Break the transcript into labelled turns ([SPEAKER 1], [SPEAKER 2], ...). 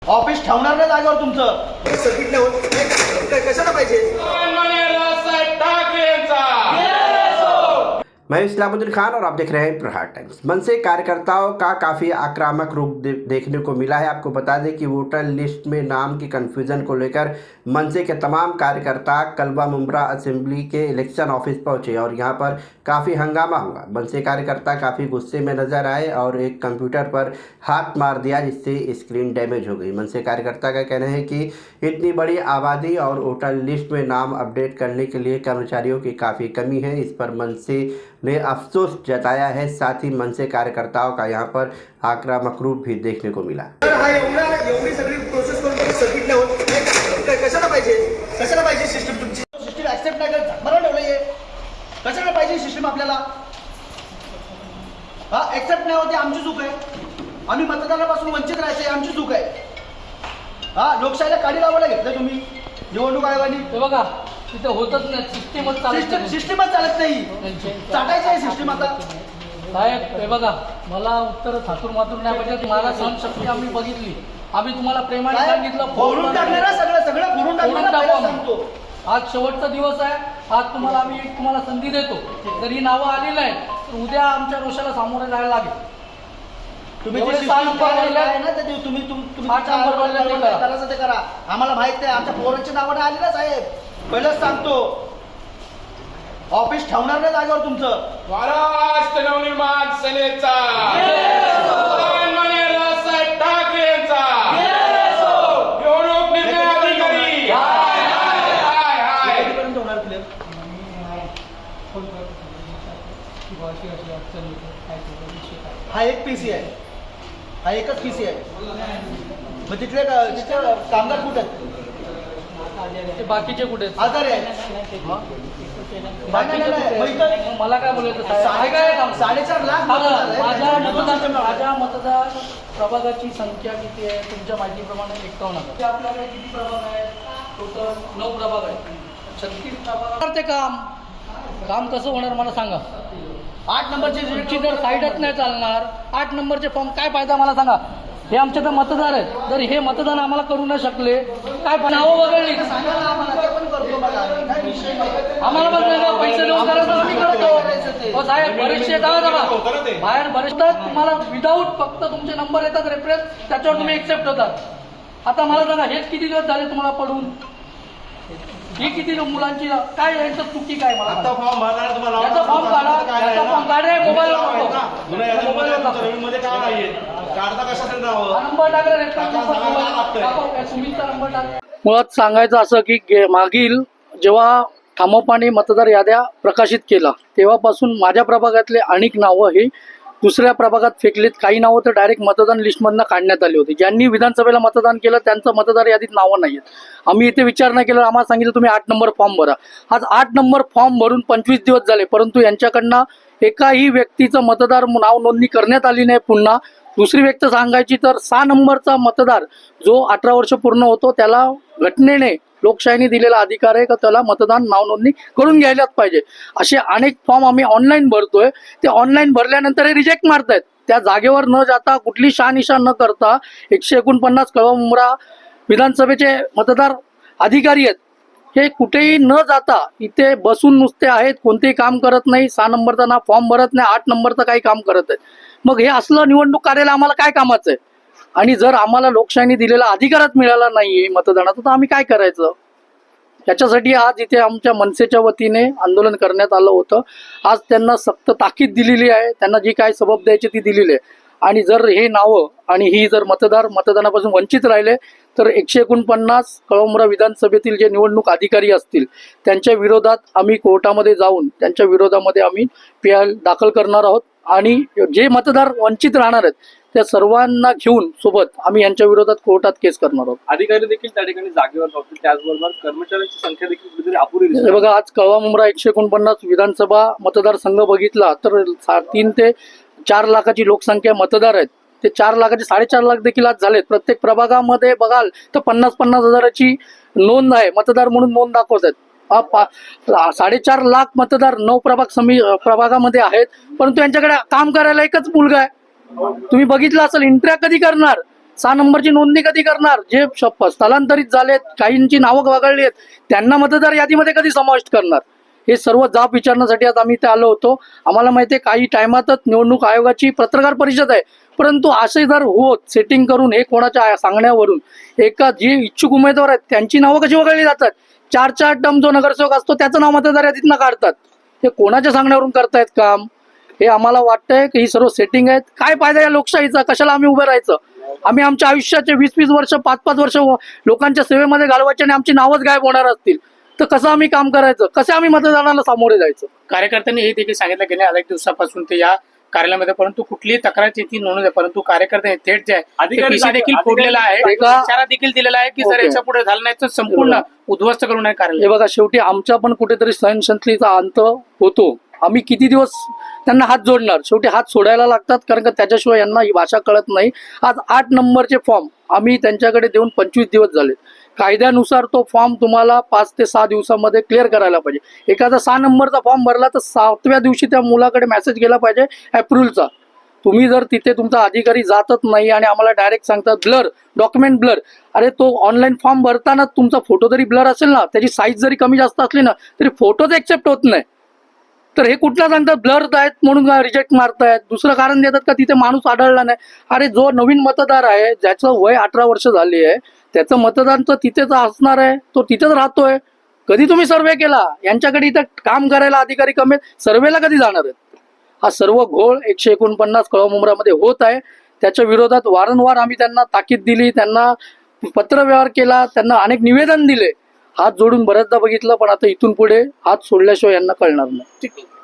[SPEAKER 1] Office ठेवणार नाही जागेवर तुमचं सर्किट नाही होत कशाला पाहिजे।
[SPEAKER 2] मैं इस्लामुद्दीन खान और आप देख रहे हैं प्रहार टाइम्स। मनसे कार्यकर्ताओं का काफ़ी आक्रामक रूप देखने को मिला है। आपको बता दें कि वोटर लिस्ट में नाम की कन्फ्यूज़न को लेकर मनसे के तमाम कार्यकर्ता कलवा मुमरा असेंबली के इलेक्शन ऑफिस पहुंचे और यहां पर काफ़ी हंगामा हुआ। मनसे कार्यकर्ता काफ़ी गुस्से में नजर आए और एक कंप्यूटर पर हाथ मार दिया, जिससे स्क्रीन डैमेज हो गई। मनसे कार्यकर्ता का कहना है कि इतनी बड़ी आबादी और वोटर लिस्ट में नाम अपडेट करने के लिए कर्मचारियों की काफ़ी कमी है। इस पर मनसे ने अफसोस जताया है। साथ ही मनसे कार्यकर्ताओं का यहां पर आक्रामक रूप भी देखने को मिला।
[SPEAKER 1] कशाला पाहिजे सिस्टम तुमची सिस्टम ऍक्सेप्ट नाही करत मला ठेवलंय कशाला पाहिजे सिस्टम आपल्याला हा ऍक्सेप्ट नाही होते आमची चूक आहे। आम्ही मतदानापासून वंचित राहायचंय आमची चूक आहे। हा लोकशाहीला काडी लावायला घेतलं तुम्ही निवडणूक आयोगाने
[SPEAKER 3] हे बघा तिथे होतच नाही सिस्टीमच
[SPEAKER 1] चालत नाही चाटायचं आहे सिस्टम आता
[SPEAKER 3] साहेब। हे बघा मला उत्तर थातूर मातूर नाही पाहिजे। मला सहनशक्ती आम्ही बघितली आम्ही तुम्हाला प्रेमाने सांगितलं
[SPEAKER 1] फोडून टाकणार सगळं फोडून टाकणार सांगतो।
[SPEAKER 3] आज शेवटचा दिवस आहे। आज तुम्हाला आम्ही एक तुम्हाला संधी देतो जरी नावं आली नाही तर उद्या आमच्या रोषाला सामोरे जायला लागेल।
[SPEAKER 1] तुम्ही जे तुम्ही करायचं ते करा आम्हाला माहित आहे। आमच्या पोरांची नावं आली ना साहेब पहिलंच सांगतो ऑफिस ठेवणार नाही जागेवर तुमचं।
[SPEAKER 4] महाराष्ट्र नवनिर्माण सेनेचा
[SPEAKER 1] हा एक पीसी आहे हा एकच पीसी आहे मग तिथले कामगार कुठे आहेत
[SPEAKER 3] बाकीचे कुठे
[SPEAKER 1] आजारी आहेत
[SPEAKER 3] मला काय बोलायचं
[SPEAKER 1] 4.5 लाख
[SPEAKER 3] माझ्या मतदार प्रभागाची संख्या किती आहे तुमच्या माहितीप्रमाणे 51,000 आपल्याकडे किती प्रभाग आहेत टोटल 9 प्रभाग आहेत 36 प्रभाग ते काम कसं होणार मला सांगा।
[SPEAKER 1] 8 नंबरचे
[SPEAKER 3] जर साईडच नाही चालणार 8 नंबरचे फॉर्म काय फायदा मला सांगा। हे आमचे तर मतदार आहेत जर हे मतदान आम्हाला करू नाही शकले काय नावं वगळली आम्हाला पण पैसे देऊन करायचं आम्ही करतो साहेब। बरेचसे बाहेर बरेचदा तुम्हाला विदाऊट फक्त तुमचे नंबर येतात रेफरन्स त्याच्यावर तुम्ही एक्सेप्ट होतात। आता मला सांगा हेच किती दिवस झाले तुम्हाला पडून ही किती मुलांची काय यांचं चुकी काय मला
[SPEAKER 1] फॉर्म भरणार तुम्हाला
[SPEAKER 3] याचा फॉर्म काढा मोबाईल मुळात सांगायचं असं की मागील जेव्हा ठामोपाने मतदार याद्या प्रकाशित केला तेव्हापासून माझ्या प्रभागातले अनेक नावं हे दुसऱ्या प्रभागात फेकलीत। काही नावं तर डायरेक्ट मतदान लिस्टमधनं काढण्यात आली होती। ज्यांनी विधानसभेला मतदान केलं त्यांचं मतदार यादीत नावं नाही आहेत। आम्ही इथे विचार नाही केला आम्हाला सांगितलं तुम्ही 8 नंबर फॉर्म भरा। आज 8 नंबर फॉर्म भरून 25 दिवस झाले परंतु यांच्याकडनं एकाही व्यक्तीचं मतदार नाव नोंदणी करण्यात आली नाही। पुन्हा दुसरी व्यक्त सांगायची तर 6 नंबरचा मतदार जो 18 वर्ष पूर्ण होतो त्याला घटनेने लोकशाहीने दिलेला अधिकार आहे का त्याला मतदान नाव नोंदणी करून घ्यायलाच पाहिजे। असे अनेक फॉर्म आम्ही ऑनलाईन भरतोय ते ऑनलाईन भरल्यानंतर हे रिजेक्ट मारतायत। त्या जागेवर न जाता कुठली शहानिशा न करता 149 कळवा मुंब्रा विधानसभेचे मतदार अधिकारी आहेत हे कुठेही न जाता इथे बसून नुसते आहेत कोणतेही काम करत नाही। 6 नंबरचा ना फॉर्म भरत नाही 8 नंबरचं काही काम करत आहेत। मग हे असलं निवडणूक कार्यालय आम्हाला काय कामाचं आहे। आणि जर आम्हाला लोकशाहीने दिलेला अधिकारच मिळाला नाहीये मतदानाचा तर आम्ही काय करायचं। याच्यासाठी आज इथे आमच्या मनसेच्या वतीने आंदोलन करण्यात आलं होतं। आज त्यांना सक्त ताकीद दिलेली आहे त्यांना जी काय सबब द्यायची ती दिलेली आहे। आणि जर हे नावं आणि ही जर मतदानापासून वंचित राहिले तर 149 कळवा विधानसभेतील जे निवडणूक अधिकारी असतील त्यांच्या विरोधात आम्ही कोर्टामध्ये जाऊन त्यांच्या विरोधामध्ये आम्ही PI दाखल करणार आहोत। आणि जे मतदार वंचित राहणार आहेत त्या सर्वांना घेऊन सोबत आम्ही यांच्या विरोधात कोर्टात केस करणार आहोत।
[SPEAKER 4] अधिकारी देखील त्या ठिकाणी जागेवर होते त्याचबरोबर कर्मचाऱ्यांची संख्या देखील कुठेतरी अपुरी दिसते।
[SPEAKER 3] बघा आज कळवा मुंब्रा 149 विधानसभा मतदारसंघ बघितला तर 3 ते 4 लाखाची लोकसंख्या मतदार आहेत। ते 4 लाखाचे 4.5 लाख देखील आज झालेत। प्रत्येक प्रभागामध्ये बघाल तर 50-50 हजाराची नोंद आहे मतदार म्हणून नोंद दाखवत आहेत। 4.5 लाख मतदार 9 प्रभागामध्ये आहेत परंतु यांच्याकडे काम करायला एकच मुलगा आहे। तुम्ही बघितलं असेल इंटरॅक्ट कधी करणार 6 नंबरची नोंदणी कधी करणार? जे स्थलांतरित झालेत, काहींची नावं वगळली आहेत, त्यांना मतदार यादीमध्ये कधी समाविष्ट करणार? हे सर्व जाब विचारण्यासाठी आज आम्ही इथे आलो होतो. आम्हाला माहिती आहे काही टायमातच निवडणूक आयोगाची पत्रकार परिषद आहे, परंतु असे जर होत सेटिंग करून हे कोणाच्या सांगण्यावरून एका जे इच्छुक उमेदवार आहेत त्यांची नावं कशी वगळली जातात? 4 टर्म जो नगरसेवक असतो त्याचं नाव मतदार यादीतनं काढतात. हे कोणाच्या सांगण्यावरून करतायत काम? हे आम्हाला वाटतंय की ही सर्व सेटिंग आहेत. काय फायदा या लोकशाहीचा? कशाला आम्ही उभं राहायचं? आम्ही आमच्या आयुष्याचे 20-20 वर्ष 5-5 वर्ष लोकांच्या सेवेमध्ये घालवायचे आणि आमची नावच गायब होणार असतील तर कसं आम्ही काम करायचं? कसे आम्ही मतदाराला सामोरे जायचं?
[SPEAKER 5] कार्यकर्त्यांनी हे देखील सांगितलं गेल्या अनेक दिवसापासून ते या कार्यालयामध्ये, परंतु कुठलीही तक्रारची ती नोंद आहे, परंतु कार्यकर्त्यांनी थेट जे आहे
[SPEAKER 4] अधिकारी
[SPEAKER 5] PC देखील फोडलेला आहे,
[SPEAKER 3] एका-
[SPEAKER 5] इशारा देखील दिलेला आहे की जर
[SPEAKER 3] ओके.
[SPEAKER 5] याच्या पुढे झालं नाही तर संपूर्ण उद्ध्वस्त करून आहे कार्यालय.
[SPEAKER 3] हे बघा, शेवटी आमच्या पण कुठेतरी सहनशक्तीचा अंत होतो. आम्ही किती दिवस त्यांना हात जोडणार? शेवटी हात सोडायला लागतात, कारण का त्याच्याशिवाय यांना ही भाषा कळत नाही. आज 8 नंबरचे फॉर्म आम्ही त्यांच्याकडे देऊन 25 दिवस झाले. कायद्यानुसार तो फॉर्म तुम्हाला 5 ते 6 दिवसामध्ये क्लिअर करायला पाहिजे. एखादा 6 नंबरचा फॉर्म भरला तर 7व्या दिवशी त्या मुलाकडे मेसेज गेला पाहिजे अप्रूव्हलचा. तुम्ही जर तिथे तुमचा अधिकारी जातच नाही आणि आम्हाला डायरेक्ट सांगतात ब्लर, डॉक्युमेंट ब्लर. अरे तो ऑनलाईन फॉर्म भरताना तुमचा फोटो जरी ब्लर असेल ना, त्याची साईज जरी कमी जास्त असली ना, तरी फोटोच एक्सेप्ट होत नाही. तर हे कुठला सांगतात ब्लर आहेत म्हणून रिजेक्ट मारतायत? दुसरं कारण देतात का तिथे माणूस आढळला नाही. अरे जो नवीन मतदार आहे, ज्याचं वय 18 वर्ष झाली आहे, त्याचं मतदान तर तिथेच असणार आहे, तो तिथेच राहतोय. कधी तुम्ही सर्वे केला? यांच्याकडे इथं काम करायला अधिकारी कमी, सर्वेला कधी जाणार आहेत? हा सर्व घोळ 149 कळमनुरामध्ये होत आहे. त्याच्या विरोधात वारंवार आम्ही त्यांना ताकीद दिली, त्यांना पत्रव्यवहार केला, त्यांना अनेक निवेदन दिले. हात जोडून बऱ्याचदा बघितलं, पण आता इथून पुढे हात सोडल्याशिवाय यांना कळणार नाही.
[SPEAKER 5] ठीक आहे.